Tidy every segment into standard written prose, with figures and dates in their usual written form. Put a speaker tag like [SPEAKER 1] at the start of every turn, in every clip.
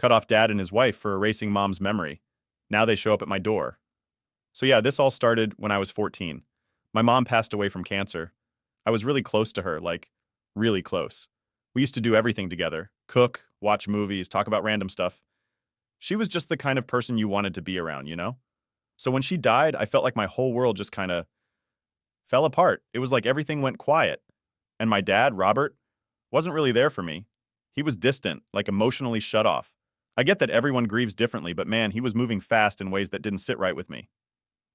[SPEAKER 1] Cut off dad and his wife for erasing mom's memory. Now they show up at my door. So yeah, this all started when I was 14. My mom passed away from cancer. I was really close to her, like, really close. We used to do everything together: cook, watch movies, talk about random stuff. She was just the kind of person you wanted to be around, you know? So when she died, I felt like my whole world just kind of fell apart. It was like everything went quiet. And my dad, Robert, wasn't really there for me. He was distant, like emotionally shut off. I get that everyone grieves differently, but man, he was moving fast in ways that didn't sit right with me.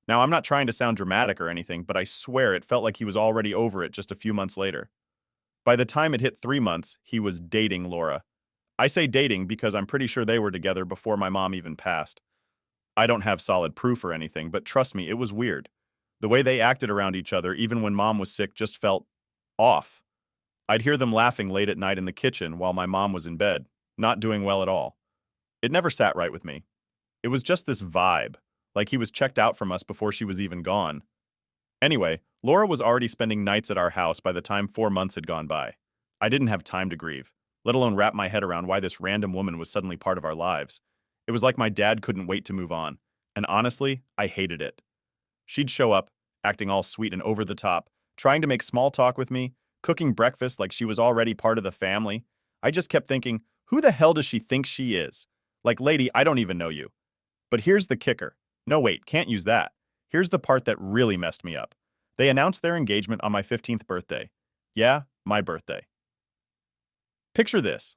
[SPEAKER 1] Now, I'm not trying to sound dramatic or anything, but I swear it felt like he was already over it just a few months later. By the time it hit 3 months, he was dating Laura. I say dating because I'm pretty sure they were together before my mom even passed. I don't have solid proof or anything, but trust me, it was weird. The way they acted around each other, even when mom was sick, just felt off. I'd hear them laughing late at night in the kitchen while my mom was in bed, not doing well at all. It never sat right with me. It was just this vibe, like he was checked out from us before she was even gone. Anyway, Laura was already spending nights at our house by the time 4 months had gone by. I didn't have time to grieve, let alone wrap my head around why this random woman was suddenly part of our lives. It was like my dad couldn't wait to move on, and honestly, I hated it. She'd show up, acting all sweet and over the top, trying to make small talk with me, cooking breakfast like she was already part of the family. I just kept thinking, who the hell does she think she is? Like, lady, I don't even know you. But here's the kicker. No, wait, can't use that. Here's the part that really messed me up. They announced their engagement on my 15th birthday. Yeah, my birthday. Picture this.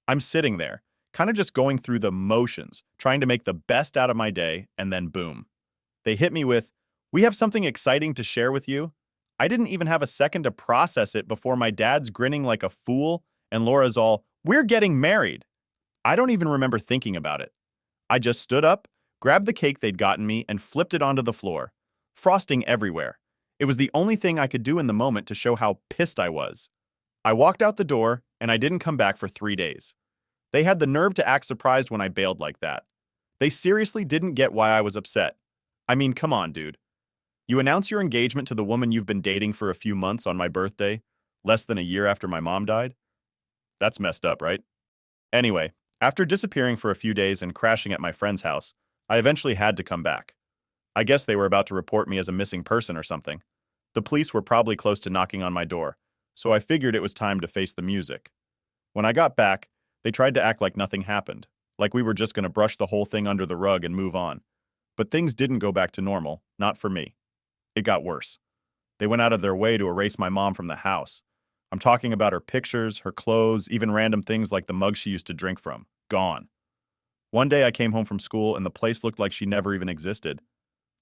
[SPEAKER 1] I'm sitting there, kind of just going through the motions, trying to make the best out of my day, and then boom. They hit me with, "We have something exciting to share with you." I didn't even have a second to process it before my dad's grinning like a fool, and Laura's all, "We're getting married." I don't even remember thinking about it. I just stood up, grabbed the cake they'd gotten me, and flipped it onto the floor. Frosting everywhere. It was the only thing I could do in the moment to show how pissed I was. I walked out the door, and I didn't come back for 3 days. They had the nerve to act surprised when I bailed like that. They seriously didn't get why I was upset. I mean, come on, dude. You announce your engagement to the woman you've been dating for a few months on my birthday, less than a year after my mom died? That's messed up, right? Anyway, after disappearing for a few days and crashing at my friend's house, I eventually had to come back. I guess they were about to report me as a missing person or something. The police were probably close to knocking on my door, so I figured it was time to face the music. When I got back, they tried to act like nothing happened, like we were just going to brush the whole thing under the rug and move on. But things didn't go back to normal, not for me. It got worse. They went out of their way to erase my mom from the house. I'm talking about her pictures, her clothes, even random things like the mug she used to drink from. Gone. One day I came home from school and the place looked like she never even existed.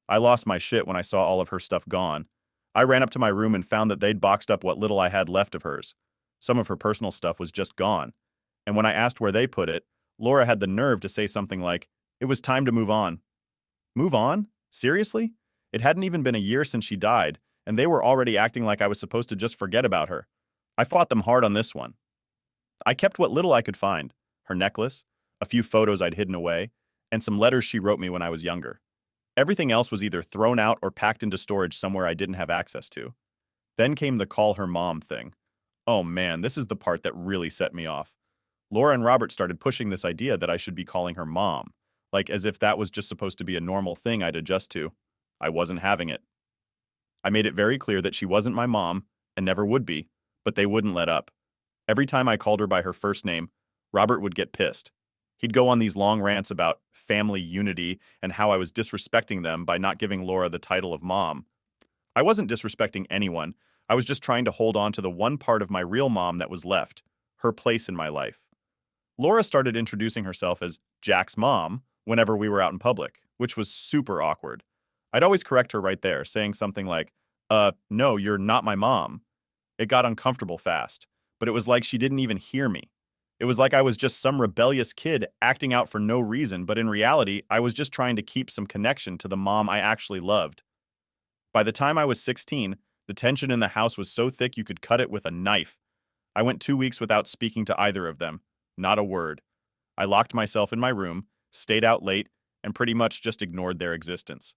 [SPEAKER 1] I lost my shit when I saw all of her stuff gone. I ran up to my room and found that they'd boxed up what little I had left of hers. Some of her personal stuff was just gone. And when I asked where they put it, Laura had the nerve to say something like, "It was time to move on." Move on? Seriously? It hadn't even been a year since she died, and they were already acting like I was supposed to just forget about her. I fought them hard on this one. I kept what little I could find: her necklace, a few photos I'd hidden away, and some letters she wrote me when I was younger. Everything else was either thrown out or packed into storage somewhere I didn't have access to. Then came the call her mom thing. Oh man, this is the part that really set me off. Laura and Robert started pushing this idea that I should be calling her mom, like as if that was just supposed to be a normal thing I'd adjust to. I wasn't having it. I made it very clear that she wasn't my mom and never would be, but they wouldn't let up. Every time I called her by her first name, Robert would get pissed. He'd go on these long rants about family unity and how I was disrespecting them by not giving Laura the title of mom. I wasn't disrespecting anyone. I was just trying to hold on to the one part of my real mom that was left, her place in my life. Laura started introducing herself as Jack's mom whenever we were out in public, which was super awkward. I'd always correct her right there, saying something like, no, you're not my mom. It got uncomfortable fast, but it was like she didn't even hear me. It was like I was just some rebellious kid acting out for no reason, but in reality, I was just trying to keep some connection to the mom I actually loved. By the time I was 16, the tension in the house was so thick you could cut it with a knife. I went 2 weeks without speaking to either of them. Not a word. I locked myself in my room, stayed out late, and pretty much just ignored their existence.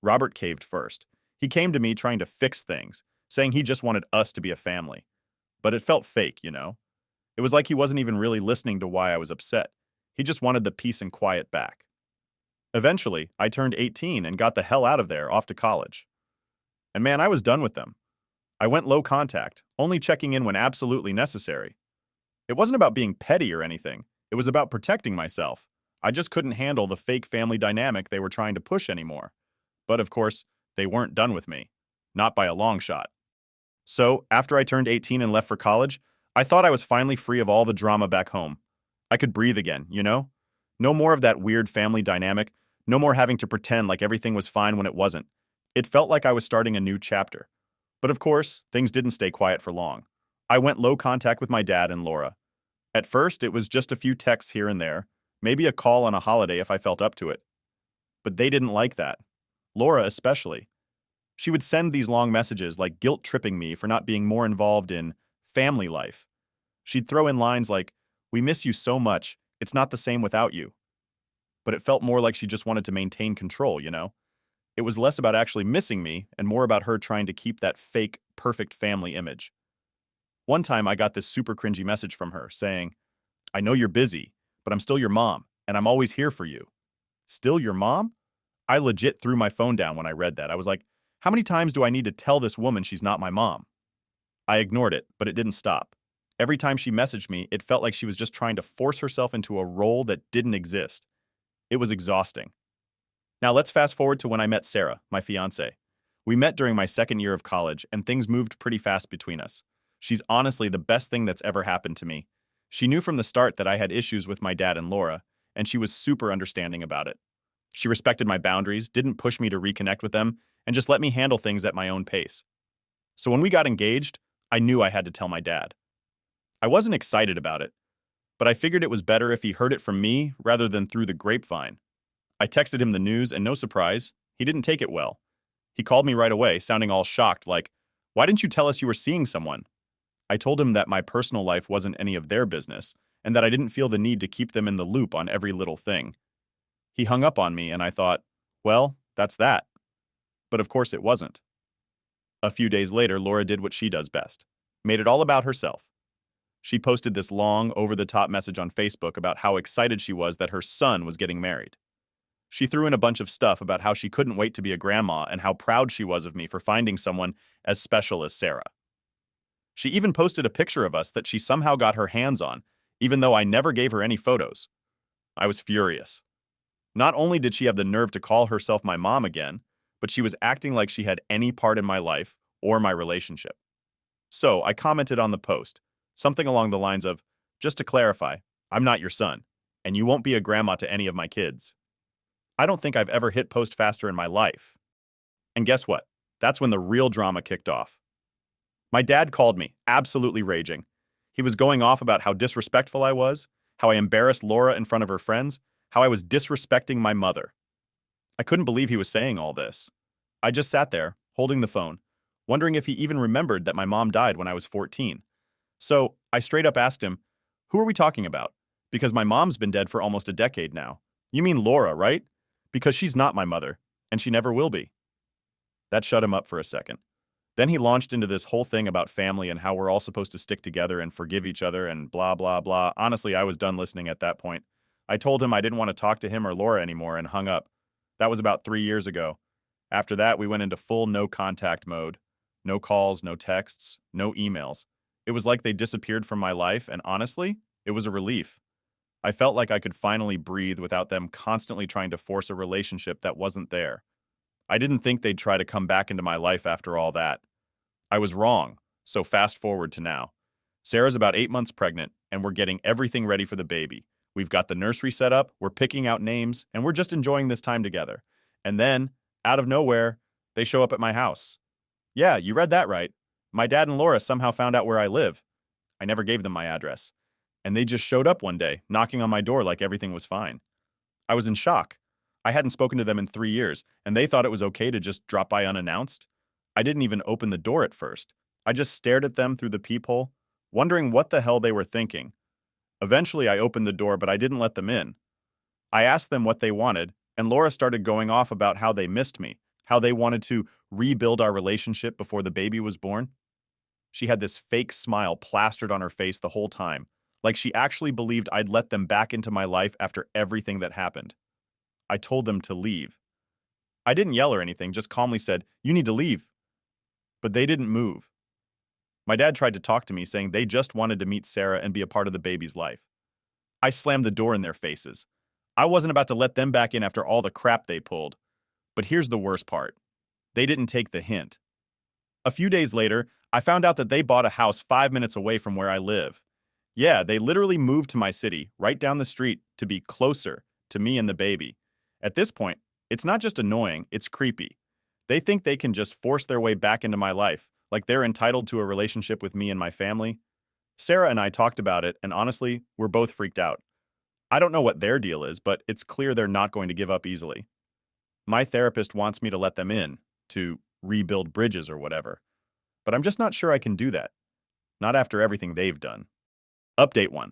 [SPEAKER 1] Robert caved first. He came to me trying to fix things, saying he just wanted us to be a family. But it felt fake, you know? It was like he wasn't even really listening to why I was upset. He just wanted the peace and quiet back. Eventually, I turned 18 and got the hell out of there off to college. And man, I was done with them. I went low contact, only checking in when absolutely necessary. It wasn't about being petty or anything. It was about protecting myself. I just couldn't handle the fake family dynamic they were trying to push anymore. But of course, they weren't done with me. Not by a long shot. So, after I turned 18 and left for college, I thought I was finally free of all the drama back home. I could breathe again, you know? No more of that weird family dynamic, no more having to pretend like everything was fine when it wasn't. It felt like I was starting a new chapter. But of course, things didn't stay quiet for long. I went low contact with my dad and Laura. At first, it was just a few texts here and there, maybe a call on a holiday if I felt up to it. But they didn't like that. Laura especially. She would send these long messages like guilt-tripping me for not being more involved in family life. She'd throw in lines like, "We miss you so much, it's not the same without you." But it felt more like she just wanted to maintain control, you know? It was less about actually missing me and more about her trying to keep that fake, perfect family image. One time I got this super cringy message from her saying, "I know you're busy, but I'm still your mom, and I'm always here for you." Still your mom? I legit threw my phone down when I read that. I was like, how many times do I need to tell this woman she's not my mom? I ignored it, but it didn't stop. Every time she messaged me, it felt like she was just trying to force herself into a role that didn't exist. It was exhausting. Now let's fast forward to when I met Sarah, my fiance. We met during my second year of college, and things moved pretty fast between us. She's honestly the best thing that's ever happened to me. She knew from the start that I had issues with my dad and Laura, and she was super understanding about it. She respected my boundaries, didn't push me to reconnect with them, and just let me handle things at my own pace. So when we got engaged, I knew I had to tell my dad. I wasn't excited about it, but I figured it was better if he heard it from me rather than through the grapevine. I texted him the news, and no surprise, he didn't take it well. He called me right away, sounding all shocked, like, "Why didn't you tell us you were seeing someone?" I told him that my personal life wasn't any of their business, and that I didn't feel the need to keep them in the loop on every little thing. He hung up on me, and I thought, well, that's that. But of course it wasn't. A few days later, Laura did what she does best. Made it all about herself. She posted this long, over-the-top message on Facebook about how excited she was that her son was getting married. She threw in a bunch of stuff about how she couldn't wait to be a grandma and how proud she was of me for finding someone as special as Sarah. She even posted a picture of us that she somehow got her hands on, even though I never gave her any photos. I was furious. Not only did she have the nerve to call herself my mom again, but she was acting like she had any part in my life or my relationship. So I commented on the post, something along the lines of, "Just to clarify, I'm not your son, and you won't be a grandma to any of my kids." I don't think I've ever hit post faster in my life. And guess what? That's when the real drama kicked off. My dad called me, absolutely raging. He was going off about how disrespectful I was, how I embarrassed Laura in front of her friends, how I was disrespecting my mother. I couldn't believe he was saying all this. I just sat there, holding the phone, wondering if he even remembered that my mom died when I was 14. So I straight up asked him, "Who are we talking about? Because my mom's been dead for almost a decade now. You mean Laura, right? Because she's not my mother, and she never will be." That shut him up for a second. Then he launched into this whole thing about family and how we're all supposed to stick together and forgive each other and blah, blah, blah. Honestly, I was done listening at that point. I told him I didn't want to talk to him or Laura anymore and hung up. That was about 3 years ago. After that, we went into full no contact mode. No calls, no texts, no emails. It was like they disappeared from my life, and honestly, it was a relief. I felt like I could finally breathe without them constantly trying to force a relationship that wasn't there. I didn't think they'd try to come back into my life after all that. I was wrong, so fast forward to now. Sarah's about 8 months pregnant, and we're getting everything ready for the baby. We've got the nursery set up, we're picking out names, and we're just enjoying this time together. And then, out of nowhere, they show up at my house. Yeah, you read that right. My dad and Laura somehow found out where I live. I never gave them my address. And they just showed up one day, knocking on my door like everything was fine. I was in shock. I hadn't spoken to them in 3 years, and they thought it was okay to just drop by unannounced. I didn't even open the door at first. I just stared at them through the peephole, wondering what the hell they were thinking. Eventually, I opened the door, but I didn't let them in. I asked them what they wanted, and Laura started going off about how they missed me, how they wanted to rebuild our relationship before the baby was born. She had this fake smile plastered on her face the whole time, Like she actually believed I'd let them back into my life after everything that happened. I told them to leave. I didn't yell or anything, just calmly said, "You need to leave." But they didn't move. My dad tried to talk to me, saying they just wanted to meet Sarah and be a part of the baby's life. I slammed the door in their faces. I wasn't about to let them back in after all the crap they pulled. But here's the worst part. They didn't take the hint. A few days later, I found out that they bought a house 5 minutes away from where I live. Yeah, they literally moved to my city, right down the street, to be closer to me and the baby. At this point, it's not just annoying, it's creepy. They think they can just force their way back into my life, like they're entitled to a relationship with me and my family. Sarah and I talked about it, and honestly, we're both freaked out. I don't know what their deal is, but it's clear they're not going to give up easily. My therapist wants me to let them in, to rebuild bridges or whatever. But I'm just not sure I can do that. Not after everything they've done. Update 1.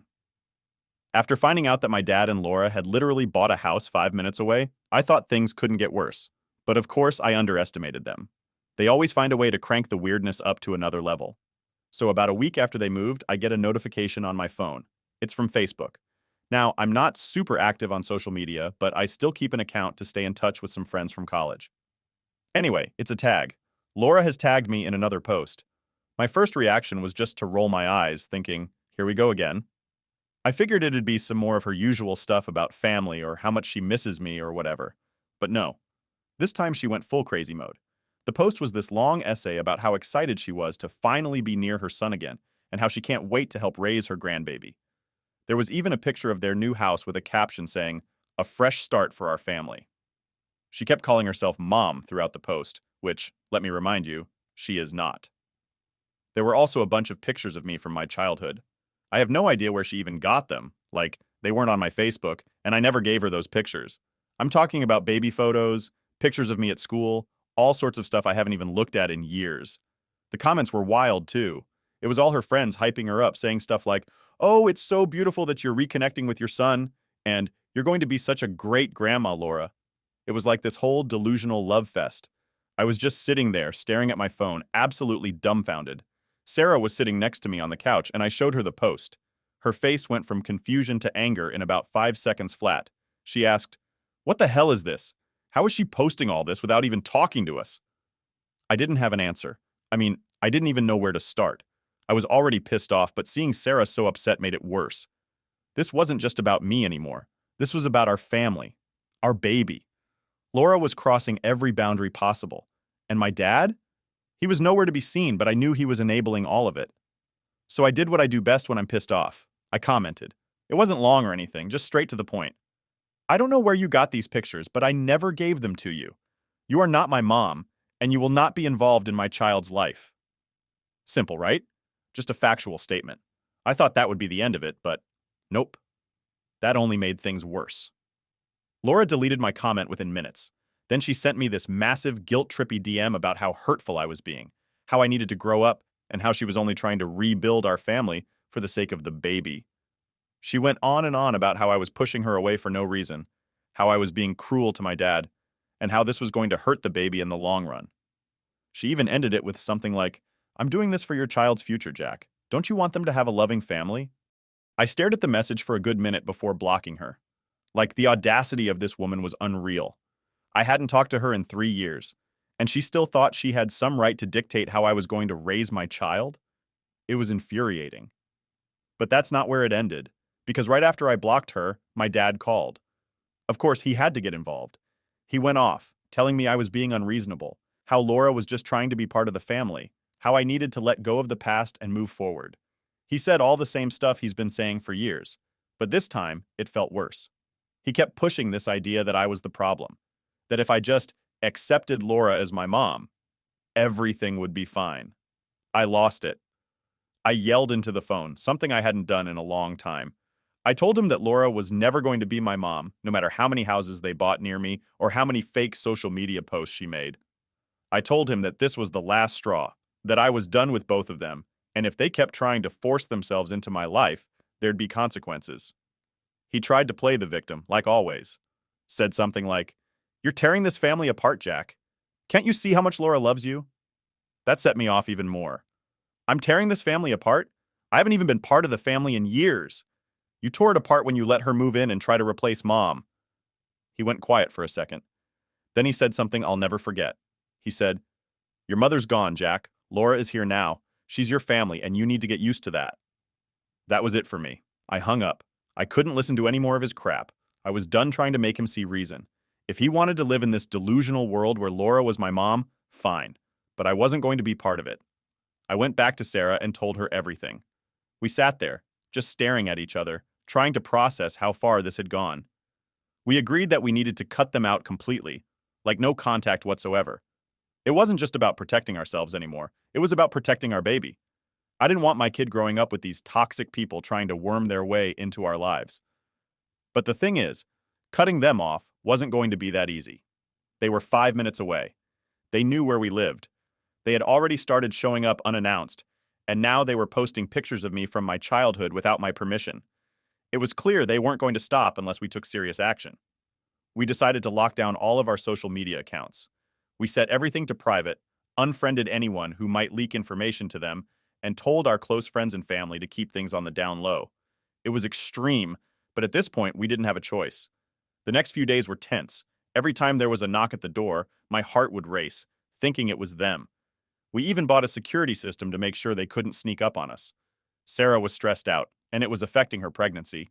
[SPEAKER 1] After finding out that my dad and Laura had literally bought a house 5 minutes away, I thought things couldn't get worse. But of course, I underestimated them. They always find a way to crank the weirdness up to another level. So about a week after they moved, I get a notification on my phone. It's from Facebook. Now, I'm not super active on social media, but I still keep an account to stay in touch with some friends from college. Anyway, it's a tag. Laura has tagged me in another post. My first reaction was just to roll my eyes, thinking, here we go again. I figured it'd be some more of her usual stuff about family or how much she misses me or whatever. But no. This time she went full crazy mode. The post was this long essay about how excited she was to finally be near her son again and how she can't wait to help raise her grandbaby. There was even a picture of their new house with a caption saying, "A fresh start for our family." She kept calling herself Mom throughout the post, which, let me remind you, she is not. There were also a bunch of pictures of me from my childhood. I have no idea where she even got them, like, they weren't on my Facebook, and I never gave her those pictures. I'm talking about baby photos, pictures of me at school, all sorts of stuff I haven't even looked at in years. The comments were wild, too. It was all her friends hyping her up, saying stuff like, "Oh, it's so beautiful that you're reconnecting with your son," and "You're going to be such a great grandma, Laura." It was like this whole delusional love fest. I was just sitting there, staring at my phone, absolutely dumbfounded. Sarah was sitting next to me on the couch, and I showed her the post. Her face went from confusion to anger in about 5 seconds flat. She asked, "What the hell is this? How is she posting all this without even talking to us?" I didn't have an answer. I didn't even know where to start. I was already pissed off, but seeing Sarah so upset made it worse. This wasn't just about me anymore. This was about our family. Our baby. Laura was crossing every boundary possible. And my dad? He was nowhere to be seen, but I knew he was enabling all of it. So I did what I do best when I'm pissed off. I commented. It wasn't long or anything, just straight to the point. "I don't know where you got these pictures, but I never gave them to you. You are not my mom, and you will not be involved in my child's life." Simple, right? Just a factual statement. I thought that would be the end of it, but nope. That only made things worse. Laura deleted my comment within minutes. Then she sent me this massive, guilt-trippy DM about how hurtful I was being, how I needed to grow up, and how she was only trying to rebuild our family for the sake of the baby. She went on and on about how I was pushing her away for no reason, how I was being cruel to my dad, and how this was going to hurt the baby in the long run. She even ended it with something like, "I'm doing this for your child's future, Jack. Don't you want them to have a loving family?" I stared at the message for a good minute before blocking her. Like, the audacity of this woman was unreal. I hadn't talked to her in 3 years, and she still thought she had some right to dictate how I was going to raise my child? It was infuriating. But that's not where it ended, because right after I blocked her, my dad called. Of course, he had to get involved. He went off, telling me I was being unreasonable, how Laura was just trying to be part of the family, how I needed to let go of the past and move forward. He said all the same stuff he's been saying for years, but this time, it felt worse. He kept pushing this idea that I was the problem, that if I just accepted Laura as my mom, everything would be fine. I lost it. I yelled into the phone, something I hadn't done in a long time. I told him that Laura was never going to be my mom, no matter how many houses they bought near me or how many fake social media posts she made. I told him that this was the last straw, that I was done with both of them, and if they kept trying to force themselves into my life, there'd be consequences. He tried to play the victim, like always. Said something like, "You're tearing this family apart, Jack. Can't you see how much Laura loves you?" That set me off even more. I'm tearing this family apart? I haven't even been part of the family in years. You tore it apart when you let her move in and try to replace Mom." He went quiet for a second. Then he said something I'll never forget. He said, "Your mother's gone, Jack. Laura is here now. She's your family, and you need to get used to that." That was it for me. I hung up. I couldn't listen to any more of his crap. I was done trying to make him see reason. If he wanted to live in this delusional world where Laura was my mom, fine. But I wasn't going to be part of it. I went back to Sarah and told her everything. We sat there, just staring at each other, trying to process how far this had gone. We agreed that we needed to cut them out completely, like no contact whatsoever. It wasn't just about protecting ourselves anymore. It was about protecting our baby. I didn't want my kid growing up with these toxic people trying to worm their way into our lives. But the thing is, cutting them off wasn't going to be that easy. They were 5 minutes away. They knew where we lived. They had already started showing up unannounced, and now they were posting pictures of me from my childhood without my permission. It was clear they weren't going to stop unless we took serious action. We decided to lock down all of our social media accounts. We set everything to private, unfriended anyone who might leak information to them, and told our close friends and family to keep things on the down low. It was extreme, but at this point, we didn't have a choice. The next few days were tense. Every time there was a knock at the door, my heart would race, thinking it was them. We even bought a security system to make sure they couldn't sneak up on us. Sarah was stressed out, and it was affecting her pregnancy.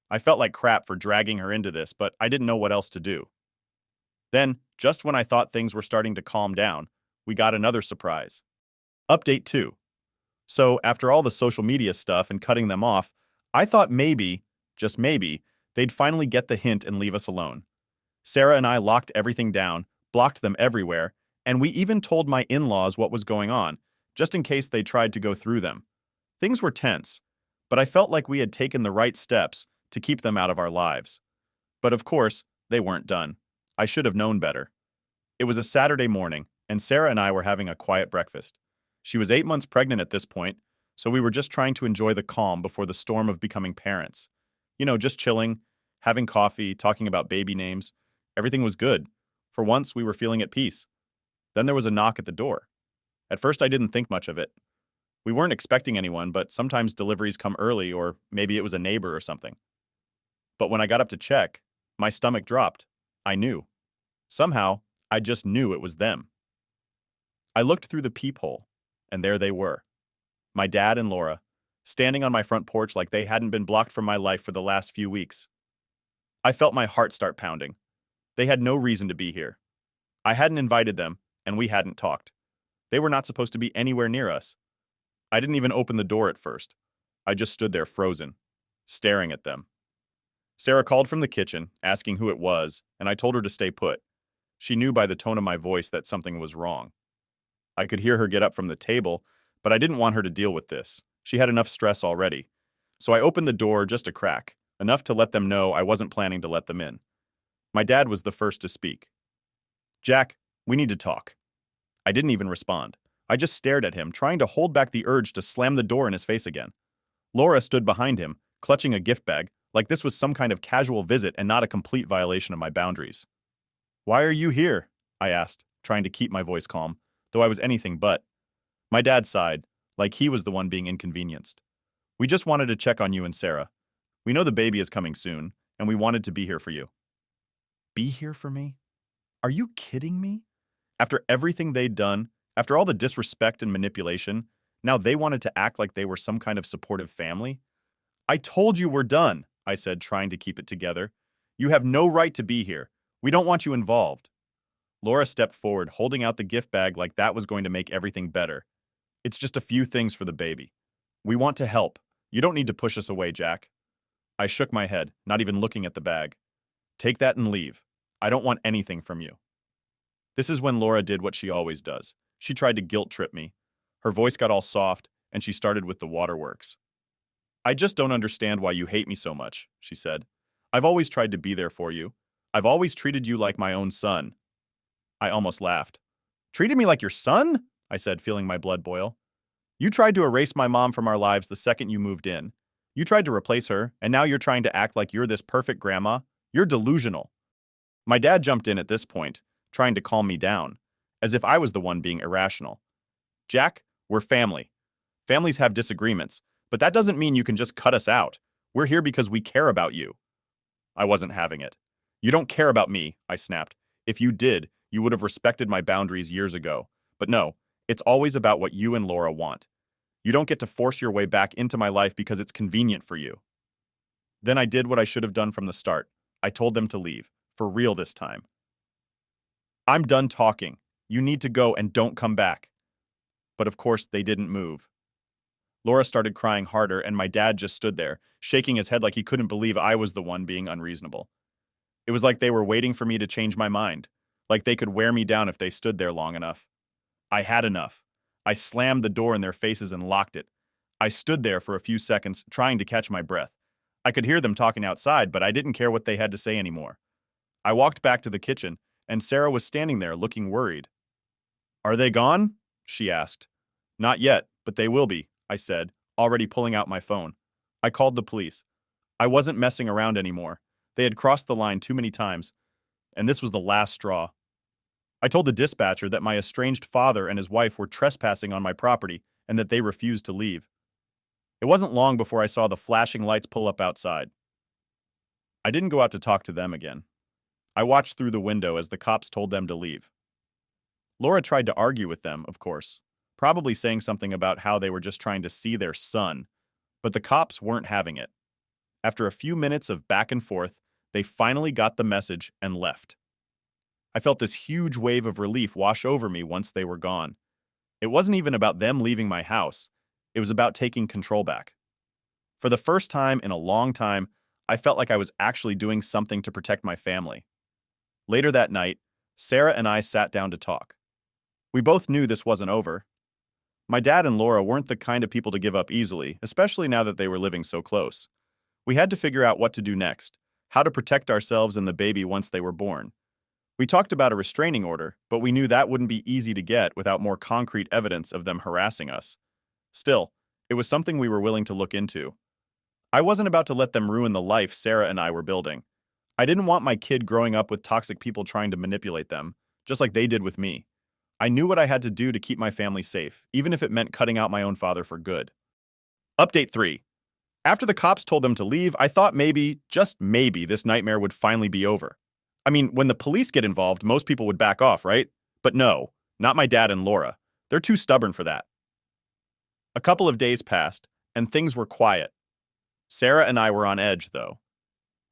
[SPEAKER 1] I felt like crap for dragging her into this, but I didn't know what else to do. Then, just when I thought things were starting to calm down, we got another surprise. Update 2. So, after all the social media stuff and cutting them off, I thought maybe, just maybe, they'd finally get the hint and leave us alone. Sarah and I locked everything down, blocked them everywhere, and we even told my in-laws what was going on, just in case they tried to go through them. Things were tense, but I felt like we had taken the right steps to keep them out of our lives. But of course, they weren't done. I should have known better. It was a Saturday morning, and Sarah and I were having a quiet breakfast. She was 8 months pregnant at this point, so we were just trying to enjoy the calm before the storm of becoming parents. Just chilling, having coffee, talking about baby names. Everything was good. For once, we were feeling at peace. Then there was a knock at the door. At first, I didn't think much of it. We weren't expecting anyone, but sometimes deliveries come early, or maybe it was a neighbor or something. But when I got up to check, my stomach dropped. I knew. Somehow, I just knew it was them. I looked through the peephole, and there they were. My dad and Laura, standing on my front porch like they hadn't been blocked from my life for the last few weeks. I felt my heart start pounding. They had no reason to be here. I hadn't invited them, and we hadn't talked. They were not supposed to be anywhere near us. I didn't even open the door at first. I just stood there frozen, staring at them. Sarah called from the kitchen, asking who it was, and I told her to stay put. She knew by the tone of my voice that something was wrong. I could hear her get up from the table, but I didn't want her to deal with this. She had enough stress already. So I opened the door just a crack, enough to let them know I wasn't planning to let them in. My dad was the first to speak. "Jack, we need to talk." I didn't even respond. I just stared at him, trying to hold back the urge to slam the door in his face again. Laura stood behind him, clutching a gift bag, like this was some kind of casual visit and not a complete violation of my boundaries. "Why are you here?" I asked, trying to keep my voice calm, though I was anything but. My dad sighed, like he was the one being inconvenienced. "We just wanted to check on you and Sarah. We know the baby is coming soon, and we wanted to be here for you." Be here for me? Are you kidding me? After everything they'd done, after all the disrespect and manipulation, now they wanted to act like they were some kind of supportive family? "I told you we're done," I said, trying to keep it together. "You have no right to be here. We don't want you involved." Laura stepped forward, holding out the gift bag like that was going to make everything better. "It's just a few things for the baby. We want to help. You don't need to push us away, Jack." I shook my head, not even looking at the bag. "Take that and leave. I don't want anything from you." This is when Laura did what she always does. She tried to guilt trip me. Her voice got all soft, and she started with the waterworks. "I just don't understand why you hate me so much," she said. "I've always tried to be there for you. I've always treated you like my own son." I almost laughed. "Treated me like your son?" I said, feeling my blood boil. "You tried to erase my mom from our lives the second you moved in. You tried to replace her, and now you're trying to act like you're this perfect grandma. You're delusional." My dad jumped in at this point, trying to calm me down, as if I was the one being irrational. "Jack, we're family. Families have disagreements, But that doesn't mean you can just cut us out. We're here because we care about you. I wasn't having it. You don't care about me, I snapped. If you did, you would have respected my boundaries years ago. But no, it's always about what you and Laura want. You don't get to force your way back into my life because it's convenient for you. Then I did what I should have done from the start. I told them to leave. For real this time. I'm done talking. You need to go and don't come back. But of course, they didn't move. Laura started crying harder, and my dad just stood there, shaking his head like he couldn't believe I was the one being unreasonable. It was like they were waiting for me to change my mind, like they could wear me down if they stood there long enough. I had enough. I slammed the door in their faces and locked it. I stood there for a few seconds, trying to catch my breath. I could hear them talking outside, but I didn't care what they had to say anymore. I walked back to the kitchen, and Sarah was standing there looking worried. Are they gone? She asked. Not yet, but they will be, I said, already pulling out my phone. I called the police. I wasn't messing around anymore. They had crossed the line too many times, and this was the last straw. I told the dispatcher that my estranged father and his wife were trespassing on my property and that they refused to leave. It wasn't long before I saw the flashing lights pull up outside. I didn't go out to talk to them again. I watched through the window as the cops told them to leave. Laura tried to argue with them, of course, probably saying something about how they were just trying to see their son, but the cops weren't having it. After a few minutes of back and forth, they finally got the message and left. I felt this huge wave of relief wash over me once they were gone. It wasn't even about them leaving my house. It was about taking control back. For the first time in a long time, I felt like I was actually doing something to protect my family. Later that night, Sarah and I sat down to talk. We both knew this wasn't over. My dad and Laura weren't the kind of people to give up easily, especially now that they were living so close. We had to figure out what to do next, how to protect ourselves and the baby once they were born. We talked about a restraining order, but we knew that wouldn't be easy to get without more concrete evidence of them harassing us. Still, it was something we were willing to look into. I wasn't about to let them ruin the life Sarah and I were building. I didn't want my kid growing up with toxic people trying to manipulate them, just like they did with me. I knew what I had to do to keep my family safe, even if it meant cutting out my own father for good. Update 3. After the cops told them to leave, I thought maybe, just maybe, this nightmare would finally be over. I mean, when the police get involved, most people would back off, right? But no, not my dad and Laura. They're too stubborn for that. A couple of days passed, and things were quiet. Sarah and I were on edge, though.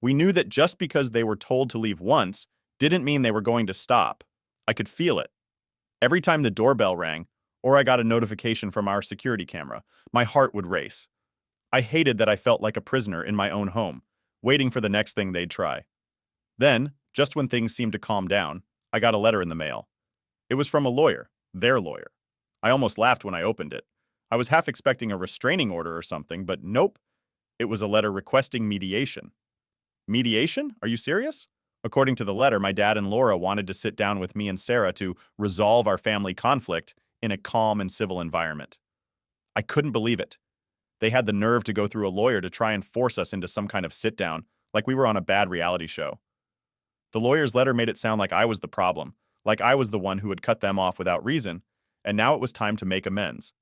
[SPEAKER 1] We knew that just because they were told to leave once didn't mean they were going to stop. I could feel it. Every time the doorbell rang, or I got a notification from our security camera, my heart would race. I hated that I felt like a prisoner in my own home, waiting for the next thing they'd try. Then, just when things seemed to calm down, I got a letter in the mail. It was from a lawyer, their lawyer. I almost laughed when I opened it. I was half expecting a restraining order or something, but nope. It was a letter requesting mediation. Mediation? Are you serious? According to the letter, my dad and Laura wanted to sit down with me and Sarah to resolve our family conflict in a calm and civil environment. I couldn't believe it. They had the nerve to go through a lawyer to try and force us into some kind of sit-down, like we were on a bad reality show. The lawyer's letter made it sound like I was the problem, like I was the one who had cut them off without reason, and now it was time to make amends.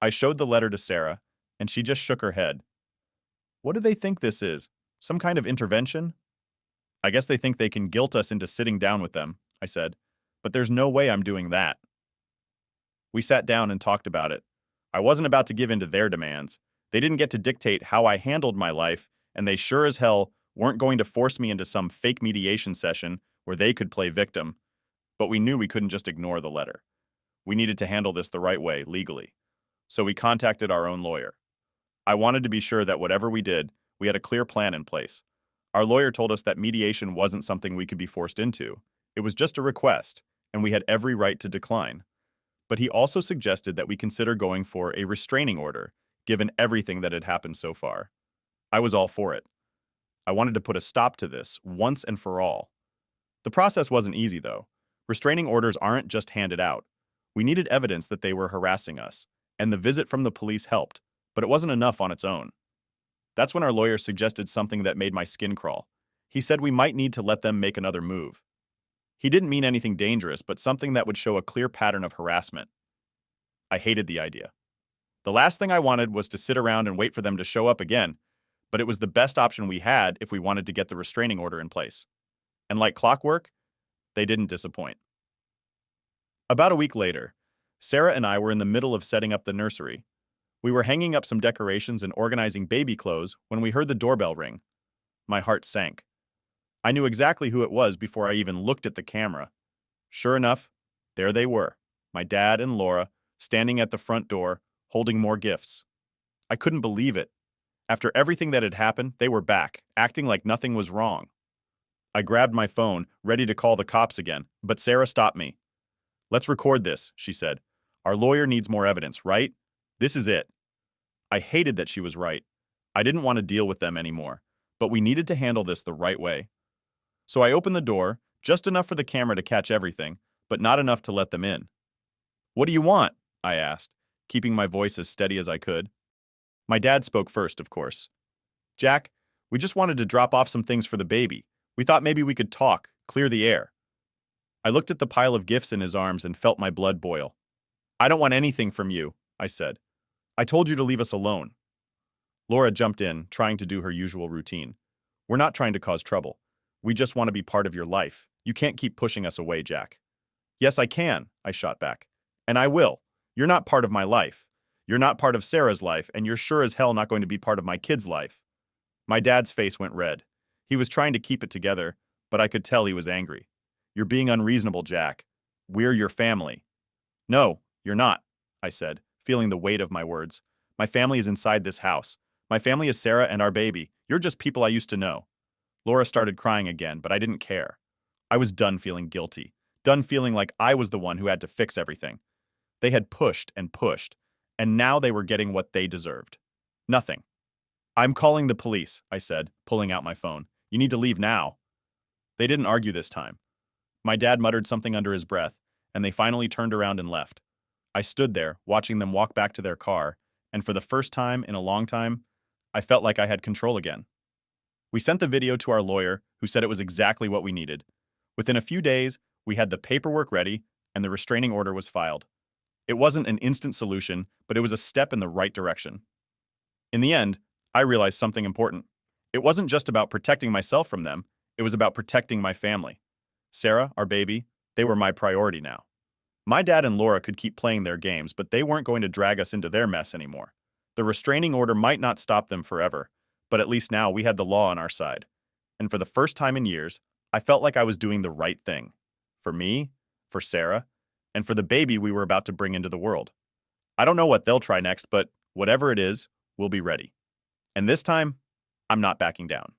[SPEAKER 1] I showed the letter to Sarah, and she just shook her head. What do they think this is? Some kind of intervention? I guess they think they can guilt us into sitting down with them, I said, but there's no way I'm doing that. We sat down and talked about it. I wasn't about to give in to their demands. They didn't get to dictate how I handled my life, and they sure as hell weren't going to force me into some fake mediation session where they could play victim. But we knew we couldn't just ignore the letter. We needed to handle this the right way, legally. So we contacted our own lawyer. I wanted to be sure that whatever we did, we had a clear plan in place. Our lawyer told us that mediation wasn't something we could be forced into. It was just a request, and we had every right to decline. But he also suggested that we consider going for a restraining order, given everything that had happened so far. I was all for it. I wanted to put a stop to this, once and for all. The process wasn't easy, though. Restraining orders aren't just handed out. We needed evidence that they were harassing us, and the visit from the police helped, but it wasn't enough on its own. That's when our lawyer suggested something that made my skin crawl. He said we might need to let them make another move. He didn't mean anything dangerous, but something that would show a clear pattern of harassment. I hated the idea. The last thing I wanted was to sit around and wait for them to show up again, but it was the best option we had if we wanted to get the restraining order in place. And like clockwork, they didn't disappoint. About a week later, Sarah and I were in the middle of setting up the nursery. We were hanging up some decorations and organizing baby clothes when we heard the doorbell ring. My heart sank. I knew exactly who it was before I even looked at the camera. Sure enough, there they were, my dad and Laura, standing at the front door, holding more gifts. I couldn't believe it. After everything that had happened, they were back, acting like nothing was wrong. I grabbed my phone, ready to call the cops again, but Sarah stopped me. "Let's record this," she said. "Our lawyer needs more evidence, right? This is it." I hated that she was right. I didn't want to deal with them anymore, but we needed to handle this the right way. So I opened the door, just enough for the camera to catch everything, but not enough to let them in. "What do you want?" I asked, keeping my voice as steady as I could. My dad spoke first, of course. "Jack, we just wanted to drop off some things for the baby. We thought maybe we could talk, clear the air." I looked at the pile of gifts in his arms and felt my blood boil. "I don't want anything from you," I said. "I told you to leave us alone." Laura jumped in, trying to do her usual routine. "We're not trying to cause trouble. We just want to be part of your life. You can't keep pushing us away, Jack." "Yes, I can," I shot back. "And I will. You're not part of my life. You're not part of Sarah's life, and you're sure as hell not going to be part of my kid's life." My dad's face went red. He was trying to keep it together, but I could tell he was angry. "You're being unreasonable, Jack. We're your family." "No, you're not," I said, feeling the weight of my words. "My family is inside this house. My family is Sarah and our baby. You're just people I used to know." Laura started crying again, but I didn't care. I was done feeling guilty, done feeling like I was the one who had to fix everything. They had pushed, and now they were getting what they deserved. Nothing. "I'm calling the police," I said, pulling out my phone. "You need to leave now." They didn't argue this time. My dad muttered something under his breath, and they finally turned around and left. I stood there, watching them walk back to their car, and for the first time in a long time, I felt like I had control again. We sent the video to our lawyer, who said it was exactly what we needed. Within a few days, we had the paperwork ready, and the restraining order was filed. It wasn't an instant solution, but it was a step in the right direction. In the end, I realized something important. It wasn't just about protecting myself from them, it was about protecting my family. Sarah, our baby, they were my priority now. My dad and Laura could keep playing their games, but they weren't going to drag us into their mess anymore. The restraining order might not stop them forever, but at least now we had the law on our side. And for the first time in years, I felt like I was doing the right thing. For me, for Sarah, and for the baby we were about to bring into the world. I don't know what they'll try next, but whatever it is, we'll be ready. And this time, I'm not backing down.